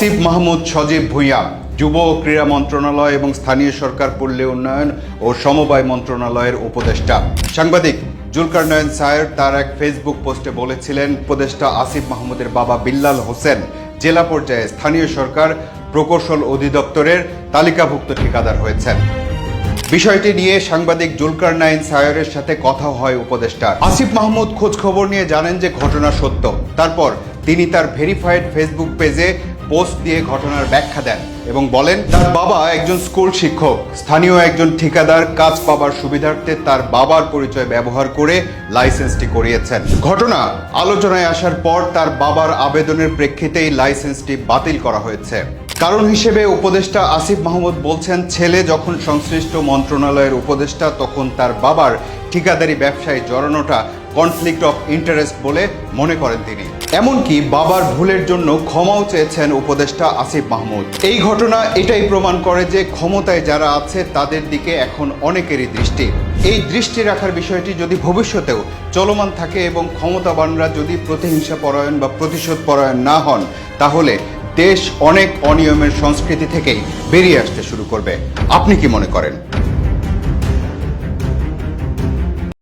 আসিফ মাহমুদ সজীব ভুঁইয়া যুব ও ক্রীড়া মন্ত্রণালয় এবং স্থানীয় সরকার পল্লী উন্নয়ন ও সমবায় মন্ত্রণালয়ের উপদেষ্টা। সাংবাদিক জুলকারনাইন সায়ের তার এক ফেসবুক পোস্টে বলেছিলেন, উপদেষ্টা আসিফ মাহমুদের বাবা বিল্লাল হোসেন জেলা পর্যায়ে স্থানীয় সরকার প্রকৌশল অধিদপ্তরের তালিকাভুক্ত ঠিকাদার হয়েছেন। বিষয়টি নিয়ে সাংবাদিক জুলকারনাইন সায়েরের সাথে কথা হয় উপদেষ্টার। আসিফ মাহমুদ খোঁজ খবর নিয়ে জানেন যে ঘটনা সত্য। তারপর তিনি তার ভেরিফাইড ফেসবুক পেজে পোস্ট দিয়ে ঘটনার ব্যাখ্যা দেন এবং বলেন, তার বাবা একজন স্কুল শিক্ষক, স্থানীয় একজন ঠিকাদার কাজ পাবার সুবিধার্থে তার বাবার পরিচয় ব্যবহার করে লাইসেন্সটি করিয়েছেন। ঘটনা আলোচনায় আসার পর তার বাবার আবেদনের প্রেক্ষিতেই লাইসেন্সটি বাতিল করা হয়েছে। কারণ হিসেবে উপদেষ্টা আসিফ মাহমুদ বলছেন, ছেলে যখন সংশ্লিষ্ট মন্ত্রণালয়ের উপদেষ্টা তখন তার বাবার ঠিকাদারি ব্যবসায় জড়ানোটা কনফ্লিক্ট অফ ইন্টারেস্ট বলে মনে করেন তিনি। এমনকি বাবার ভুলের জন্য ক্ষমাও চেয়েছেন উপদেষ্টা আসিফ মাহমুদ। এই ঘটনা এটাই প্রমাণ করে যে ক্ষমতায় যারা আছে তাদের দিকে এখন অনেকেরই দৃষ্টি। এই দৃষ্টি রাখার বিষয়টি যদি ভবিষ্যতেও চলমান থাকে এবং ক্ষমতাবানরা যদি প্রতিহিংসা পরায়ণ বা প্রতিশোধ পরায়ণ না হন, তাহলে দেশ অনেক অনিয়মের সংস্কৃতি থেকেই বেরিয়ে আসতে শুরু করবে। আপনি কি মনে করেন?